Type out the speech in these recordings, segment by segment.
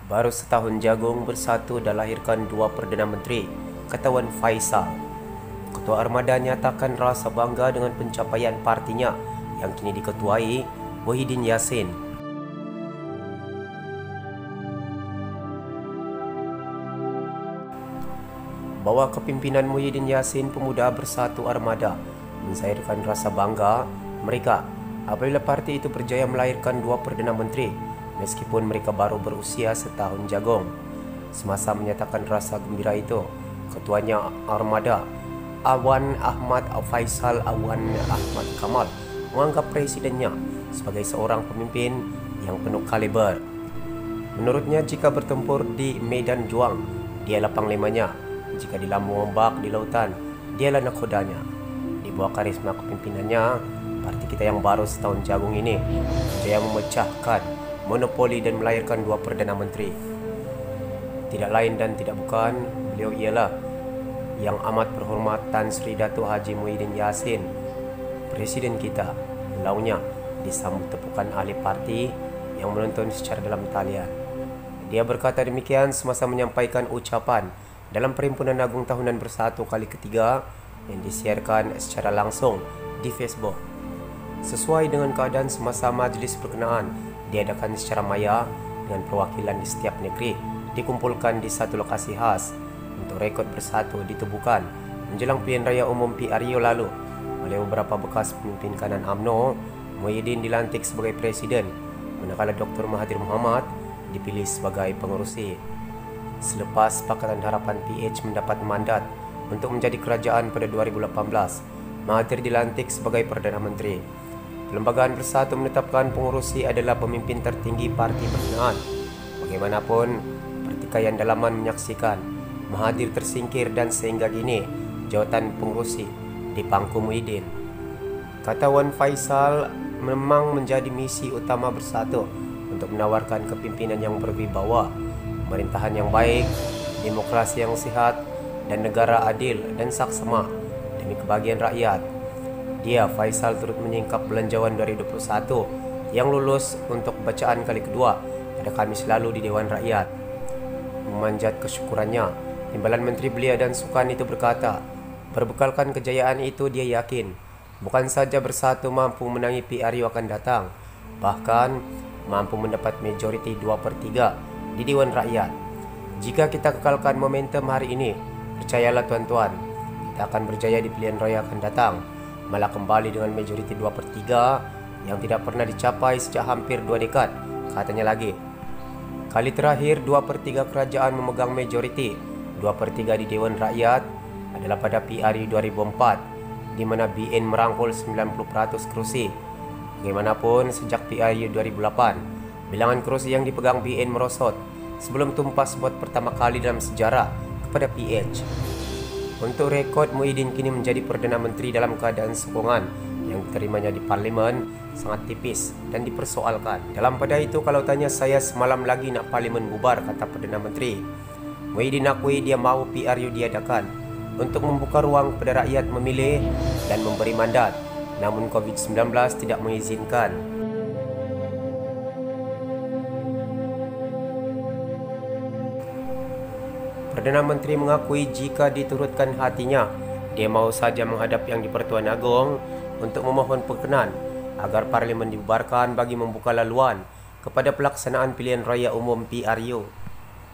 Baru setahun Jagung bersatu dan lahirkan dua Perdana Menteri, kata Wan Faisal. Ketua Armada nyatakan rasa bangga dengan pencapaian partinya yang kini diketuai Muhyiddin Yassin. Bawah kepimpinan Muhyiddin Yassin, pemuda Bersatu Armada menzahirkan rasa bangga mereka apabila parti itu berjaya melahirkan dua Perdana Menteri meskipun mereka baru berusia setahun jagung. Semasa menyatakan rasa gembira itu, ketuanya Armada, Awan Ahmad Faisal Awan Ahmad Kamal, menganggap presidennya sebagai seorang pemimpin yang penuh kaliber. Menurutnya, jika bertempur di medan juang, dialah panglimanya. Jika di lambung ombak di lautan, dialah nakodanya. Di bawah karisma kepimimpinannya, parti kita yang baru setahun jagung ini berjaya memecahkan monopoli dan melahirkan dua Perdana Menteri. Tidak lain dan tidak bukan, beliau ialah yang amat berhormat Tan Sri Dato' Haji Muhyiddin Yassin, Presiden kita. Ulaunya disambut tepukan ahli parti yang menonton secara dalam talian. Dia berkata demikian semasa menyampaikan ucapan dalam Perhimpunan Agung Tahunan Bersatu kali ketiga yang disiarkan secara langsung di Facebook. Sesuai dengan keadaan semasa majlis berkenaan diadakan secara maya dengan perwakilan di setiap negeri dikumpulkan di satu lokasi khas untuk rekod bersatu ditubuhkan menjelang pilihan raya umum PRU lalu. Oleh beberapa bekas pemimpin kanan UMNO, Muhyiddin dilantik sebagai presiden, manakala Dr. Mahathir Mohamad dipilih sebagai pengerusi. Selepas Pakatan Harapan PH mendapat mandat untuk menjadi kerajaan pada 2018, Mahathir dilantik sebagai Perdana Menteri. Perlembagaan Bersatu menetapkan pengurusi adalah pemimpin tertinggi parti berkenaan. Bagaimanapun, pertikaian dalaman menyaksikan Mahathir tersingkir dan sehingga kini jawatan pengurusi di pangku Muhyiddin. Kata Wan Faisal, memang menjadi misi utama Bersatu untuk menawarkan kepimpinan yang berwibawa, pemerintahan yang baik, demokrasi yang sehat, dan negara adil dan saksama demi kebahagiaan rakyat. Dia, Faisal, turut menyingkap belanjawan 2021 yang lulus untuk bacaan kali kedua pada Kamis lalu di Dewan Rakyat. Memanjat kesyukurannya, Timbalan Menteri Belia dan Sukan itu berkata, berbekalkan kejayaan itu dia yakin bukan saja Bersatu mampu menangi PRU akan datang, bahkan mampu mendapat majoriti 2/3 di Dewan Rakyat. Jika kita kekalkan momentum hari ini, percayalah tuan-tuan, kita akan berjaya di pilihan raya akan datang, malah kembali dengan majoriti 2/3 yang tidak pernah dicapai sejak hampir 2 dekad. Katanya lagi, kali terakhir 2/3 kerajaan memegang majoriti 2/3 di Dewan Rakyat adalah pada PRU 2004, di mana BN merangkul 90% kursi. Bagaimanapun, sejak PRU 2008, bilangan kursi yang dipegang BN merosot sebelum tumpas buat pertama kali dalam sejarah kepada PH. Untuk rekod, Muhyiddin kini menjadi Perdana Menteri dalam keadaan sokongan yang diterimanya di parlimen sangat tipis dan dipersoalkan. Dalam pada itu, kalau tanya saya semalam lagi nak parlimen bubar, kata Perdana Menteri. Muhyiddin akui dia mahu PRU diadakan untuk membuka ruang kepada rakyat memilih dan memberi mandat, namun COVID-19 tidak mengizinkan. Perdana Menteri mengakui jika diturutkan hatinya, dia mahu saja menghadap Yang di-Pertuan Agong untuk memohon perkenan agar parlimen dibubarkan bagi membuka laluan kepada pelaksanaan pilihan raya umum PRU.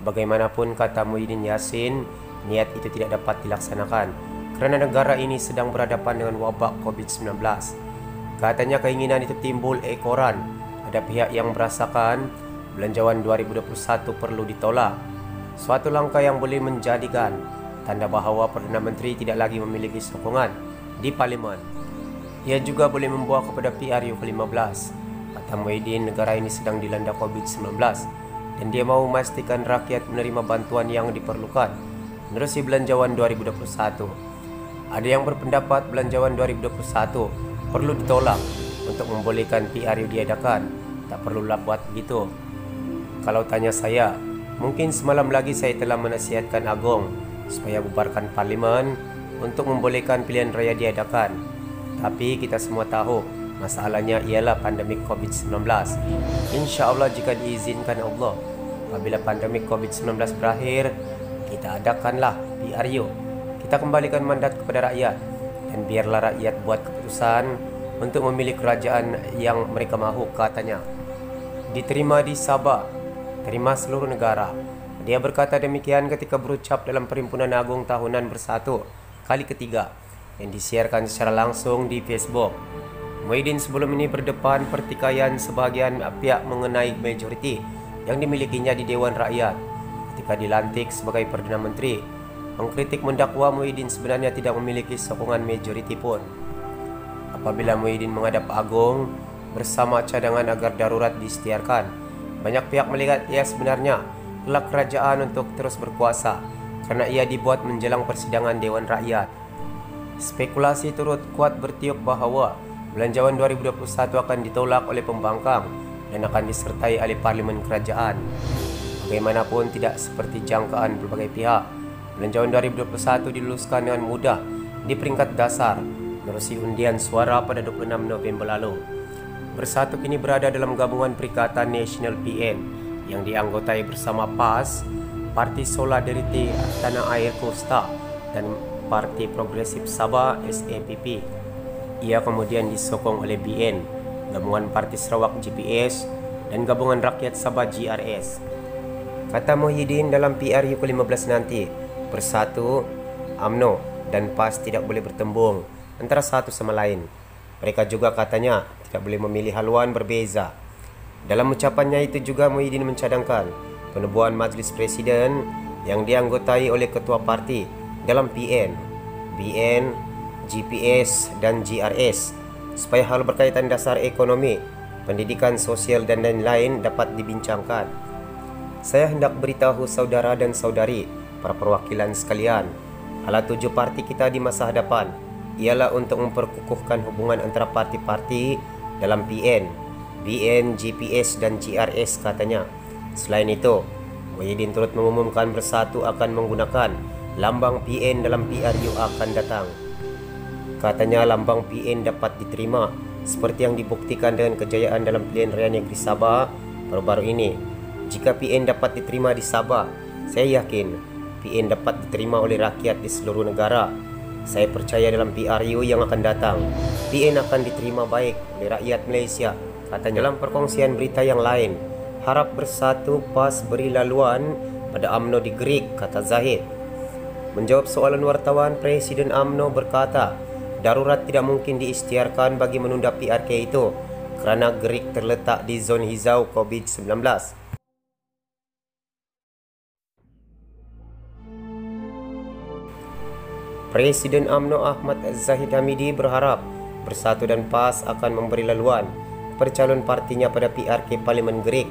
Bagaimanapun, kata Muhyiddin Yassin, niat itu tidak dapat dilaksanakan kerana negara ini sedang berhadapan dengan wabak COVID-19. Katanya keinginan itu timbul ekoran. Ada pihak yang merasakan belanjawan 2021 perlu ditolak. Suatu langkah yang boleh menjadikan tanda bahawa Perdana Menteri tidak lagi memiliki sokongan di parlimen. Ia juga boleh membawa kepada PRU ke-15. Kata Muhyiddin, negara ini sedang dilanda COVID-19 dan dia mahu memastikan rakyat menerima bantuan yang diperlukan menerusi belanjawan 2021. Ada yang berpendapat belanjawan 2021 perlu ditolak untuk membolehkan PRU diadakan. Tak perlulah buat begitu. Kalau tanya saya, mungkin semalam lagi saya telah menasihatkan Agong supaya bubarkan parlimen untuk membolehkan pilihan raya diadakan. Tapi kita semua tahu masalahnya ialah pandemik COVID-19. Insya Allah jika diizinkan Allah, apabila pandemik COVID-19 berakhir, kita adakanlah PRU. Kita kembalikan mandat kepada rakyat dan biarlah rakyat buat keputusan untuk memilih kerajaan yang mereka mahu, katanya. Diterima di Sabah, terima seluruh negara. Dia berkata demikian ketika berucap dalam Perhimpunan Agung Tahunan Bersatu kali ketiga yang disiarkan secara langsung di Facebook. Muhyiddin sebelum ini berdepan pertikaian sebahagian pihak mengenai majoriti yang dimilikinya di Dewan Rakyat ketika dilantik sebagai Perdana Menteri. Mengkritik mendakwa Muhyiddin sebenarnya tidak memiliki sokongan majoriti pun. Apabila Muhyiddin menghadap Agung bersama cadangan agar darurat diisytiharkan, banyak pihak melihat ia sebenarnya kelak kerajaan untuk terus berkuasa karena ia dibuat menjelang persidangan Dewan Rakyat. Spekulasi turut kuat bertiup bahawa belanjawan 2021 akan ditolak oleh pembangkang dan akan disertai oleh Parlimen Kerajaan. Bagaimanapun tidak seperti jangkaan berbagai pihak, belanjawan 2021 diluluskan dengan mudah di peringkat dasar menerusi undian suara pada 26 November lalu. Bersatu kini berada dalam gabungan Perikatan Nasional PN yang dianggotai bersama PAS, Parti Solidariti Tanah Air Kosta dan Parti Progresif Sabah SAPP. Ia kemudian disokong oleh BN, Gabungan Parti Sarawak GPS dan Gabungan Rakyat Sabah GRS. Kata Muhyiddin dalam PRU ke-15 nanti, Bersatu, UMNO dan PAS tidak boleh bertembung antara satu sama lain. Mereka juga katanya tidak boleh memilih haluan berbeza. Dalam ucapannya itu juga Muhyiddin mencadangkan penubuhan Majlis Presiden yang dianggotai oleh ketua parti dalam PN, BN, GPS dan GRS supaya hal berkaitan dasar ekonomi, pendidikan sosial dan lain-lain dapat dibincangkan. Saya hendak beritahu saudara dan saudari, para perwakilan sekalian, hala tuju parti kita di masa hadapan ialah untuk memperkukuhkan hubungan antara parti-parti dalam PN, BN, GPS dan GRS, katanya. Selain itu, Muhyiddin turut mengumumkan Bersatu akan menggunakan lambang PN dalam PRU akan datang. Katanya lambang PN dapat diterima seperti yang dibuktikan dengan kejayaan dalam pilihan raya negeri Sabah baru-baru ini. Jika PN dapat diterima di Sabah, saya yakin PN dapat diterima oleh rakyat di seluruh negara. Saya percaya dalam PRU yang akan datang, PN akan diterima baik oleh rakyat Malaysia, katanya. Dalam perkongsian berita yang lain, harap Bersatu PAS beri laluan pada UMNO di Greek, kata Zahid. Menjawab soalan wartawan, Presiden UMNO berkata, darurat tidak mungkin diisytiharkan bagi menunda PRK itu kerana Greek terletak di zon hijau COVID-19. Presiden UMNO Ahmad Zahid Hamidi berharap Bersatu dan PAS akan memberi laluan kepada calon partinya pada PRK Parlimen Greek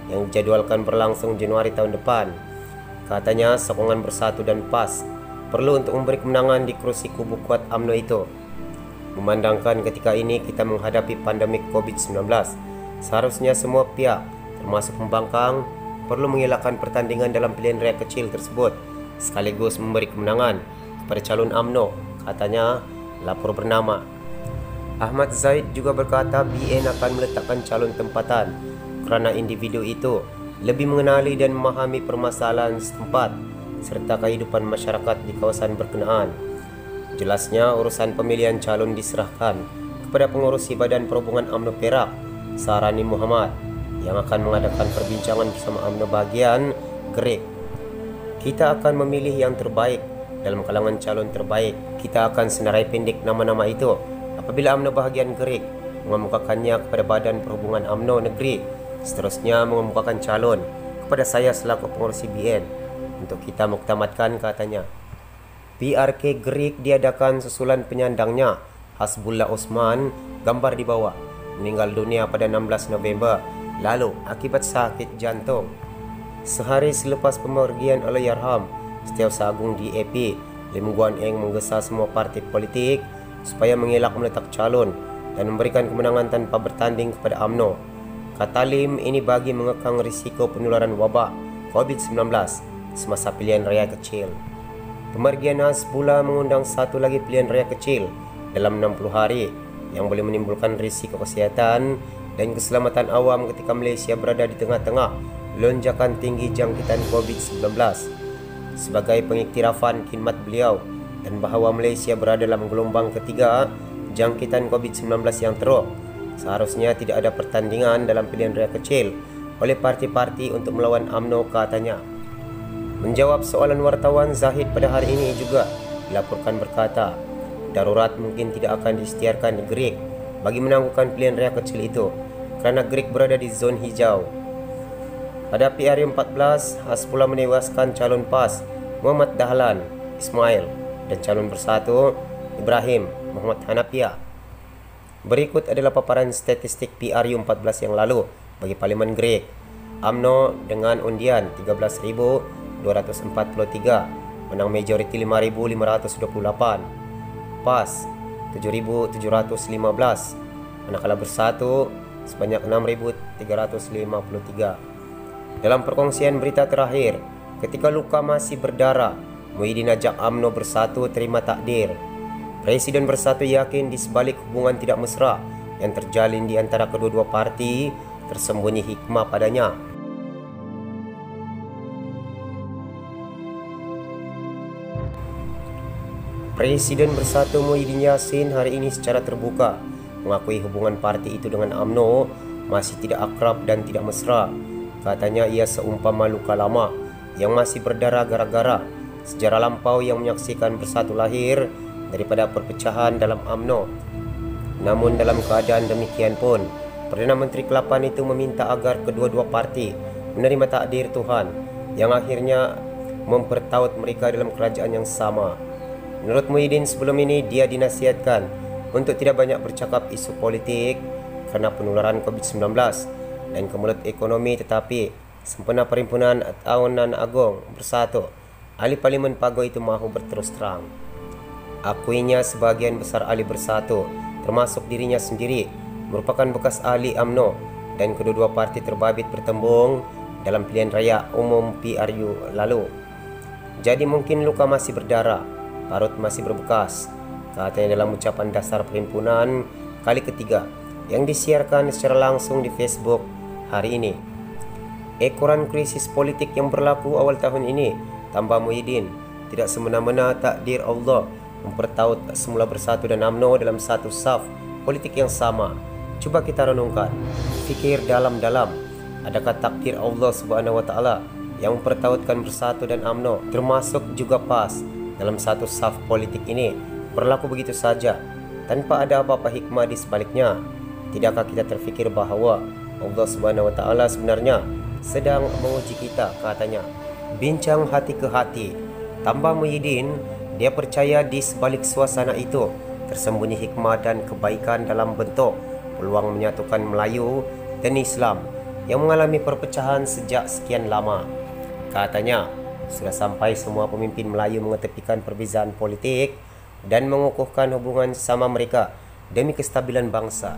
yang dijadwalkan berlangsung Januari tahun depan. Katanya sokongan Bersatu dan PAS perlu untuk memberi kemenangan di kerusi kubu kuat UMNO itu. Memandangkan ketika ini kita menghadapi pandemik COVID-19, seharusnya semua pihak, termasuk pembangkang, perlu mengelakkan pertandingan dalam pilihan raya kecil tersebut, sekaligus memberi kemenangan kepada calon UMNO, katanya lapor bernama. Ahmad Zaid juga berkata BN akan meletakkan calon tempatan kerana individu itu lebih mengenali dan memahami permasalahan setempat serta kehidupan masyarakat di kawasan berkenaan. Jelasnya urusan pemilihan calon diserahkan kepada pengurusi Badan Perhubungan UMNO Perak, Sarani Muhammad, yang akan mengadakan perbincangan bersama UMNO bahagian Greek. Kita akan memilih yang terbaik dalam kalangan calon terbaik. Kita akan senarai pendek nama-nama itu apabila UMNO bahagian Greek mengemukakannya kepada Badan Perhubungan UMNO Negeri, seterusnya mengemukakan calon kepada saya selaku pengurusi BN untuk kita muktamadkan, katanya. PRK Greek diadakan susulan penyandangnya Hasbullah Osman, gambar di bawah, meninggal dunia pada 16 November lalu akibat sakit jantung. Sehari selepas pemergian Allahyarham, Setiausaha Agung DAP Lim Guan Eng menggesa semua parti politik supaya mengelak meletak calon dan memberikan kemenangan tanpa bertanding kepada UMNO. Kata Lim, ini bagi mengekang risiko penularan wabak COVID-19 semasa pilihan raya kecil. Pemergian Hasbullah mengundang satu lagi pilihan raya kecil dalam 60 hari yang boleh menimbulkan risiko kesihatan dan keselamatan awam ketika Malaysia berada di tengah-tengah lonjakan tinggi jangkitan COVID-19 sebagai pengiktirafan khidmat beliau dan bahawa Malaysia berada dalam gelombang ketiga jangkitan COVID-19 yang teruk. Seharusnya tidak ada pertandingan dalam pilihan raya kecil oleh parti-parti untuk melawan UMNO, katanya. Menjawab soalan wartawan, Zahid pada hari ini juga dilaporkan berkata, darurat mungkin tidak akan diisytiharkan di Greek bagi menangguhkan pilihan raya kecil itu kerana Greek berada di zon hijau. Pada PRU 14, Hasbullah menewaskan calon PAS Muhammad Dahlan Ismail dan calon Bersatu Ibrahim Muhammad Hanafiah. Berikut adalah paparan statistik PRU 14 yang lalu bagi Parlimen Greek. UMNO dengan undian 13.243 menang majoriti 5.528, PAS 7.715, manakala Bersatu sebanyak 6.353. Dalam perkongsian berita terakhir, ketika luka masih berdarah, Muhyiddin ajak UMNO Bersatu terima takdir. Presiden Bersatu yakin di sebalik hubungan tidak mesra yang terjalin di antara kedua-dua parti tersembunyi hikmah padanya. Presiden Bersatu Muhyiddin Yassin hari ini secara terbuka mengakui hubungan parti itu dengan UMNO masih tidak akrab dan tidak mesra. Katanya ia seumpama luka lama yang masih berdarah gara-gara sejarah lampau yang menyaksikan Bersatu lahir daripada perpecahan dalam UMNO. Namun dalam keadaan demikian pun, Perdana Menteri ke-8 itu meminta agar kedua-dua parti menerima takdir Tuhan yang akhirnya mempertaut mereka dalam kerajaan yang sama. Menurut Muhyiddin, sebelum ini dia dinasihatkan untuk tidak banyak bercakap isu politik kerana penularan COVID-19 dan kemelut ekonomi, tetapi sempena Perhimpunan Tahunan Agung Bersatu, ahli Parlimen Pago itu mahu berterus terang. Akuinya sebahagian besar ahli Bersatu, termasuk dirinya sendiri, merupakan bekas ahli UMNO dan kedua-dua parti terbabit bertembung dalam pilihan raya umum PRU lalu. Jadi mungkin luka masih berdarah, parut masih berbekas, katanya dalam ucapan dasar perhimpunan kali ketiga yang disiarkan secara langsung di Facebook hari ini. Ekoran krisis politik yang berlaku awal tahun ini, tambah Muhyiddin, tidak semena-mena takdir Allah mempertaut semula Bersatu dan UMNO dalam satu saf politik yang sama. Cuba kita renungkan, fikir dalam-dalam, adakah takdir Allah Subhanahu wa taala yang mempertautkan Bersatu dan UMNO termasuk juga PAS dalam satu saf politik ini berlaku begitu saja tanpa ada apa-apa hikmah di sebaliknya? Tidakkah kita terfikir bahawa Allah Subhanahu wa taala sebenarnya sedang menguji kita, katanya. Bincang hati ke hati, tambah Muhyiddin, dia percaya di sebalik suasana itu tersembunyi hikmah dan kebaikan dalam bentuk peluang menyatukan Melayu dan Islam yang mengalami perpecahan sejak sekian lama. Katanya, sudah sampai semua pemimpin Melayu mengetepikan perbezaan politik dan mengukuhkan hubungan sesama mereka demi kestabilan bangsa.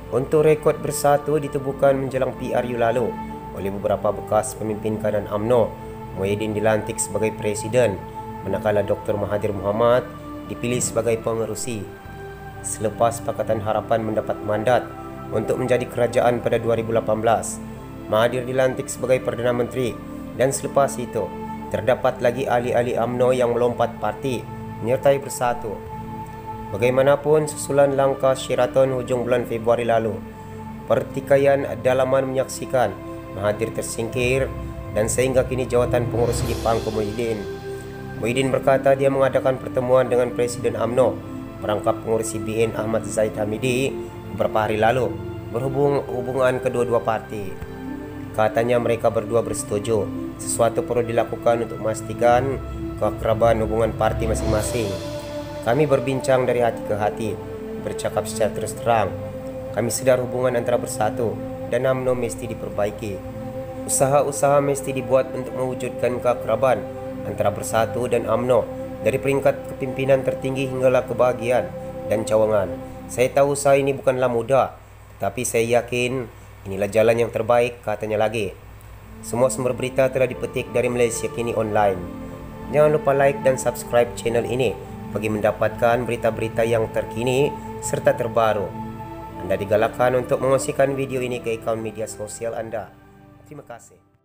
Untuk rekod Bersatu ditubuhkan menjelang PRU lalu oleh beberapa bekas pemimpin kanan UMNO. Muhyiddin dilantik sebagai presiden, manakala Dr. Mahathir Mohamad dipilih sebagai pengerusi. Selepas Pakatan Harapan mendapat mandat untuk menjadi kerajaan pada 2018, Mahathir dilantik sebagai Perdana Menteri dan selepas itu terdapat lagi ahli-ahli UMNO yang melompat parti menyertai Bersatu. Bagaimanapun susulan langkah Sheraton hujung bulan Februari lalu, pertikaian dalaman menyaksikan Mahathir tersingkir dan sehingga kini jawatan pengurusi dipangku Muhyiddin. Muhyiddin berkata dia mengadakan pertemuan dengan Presiden UMNO merangkap pengurusi BN Ahmad Zahid Hamidi beberapa hari lalu berhubung hubungan kedua-dua parti. Katanya mereka berdua bersetuju sesuatu perlu dilakukan untuk memastikan keakraban hubungan parti masing-masing. Kami berbincang dari hati ke hati, bercakap secara terus terang. Kami sedar hubungan antara Bersatu dan UMNO mesti diperbaiki. Usaha-usaha mesti dibuat untuk mewujudkan keakraban antara Bersatu dan UMNO dari peringkat kepimpinan tertinggi hinggalah kebahagiaan dan cawangan. Saya tahu usaha ini bukanlah mudah, tapi saya yakin inilah jalan yang terbaik, katanya lagi. Semua sumber berita telah dipetik dari Malaysia Kini Online. Jangan lupa like dan subscribe channel ini bagi mendapatkan berita-berita yang terkini serta terbaru. Anda digalakkan untuk mengongsikan video ini ke akaun media sosial Anda. Terima kasih.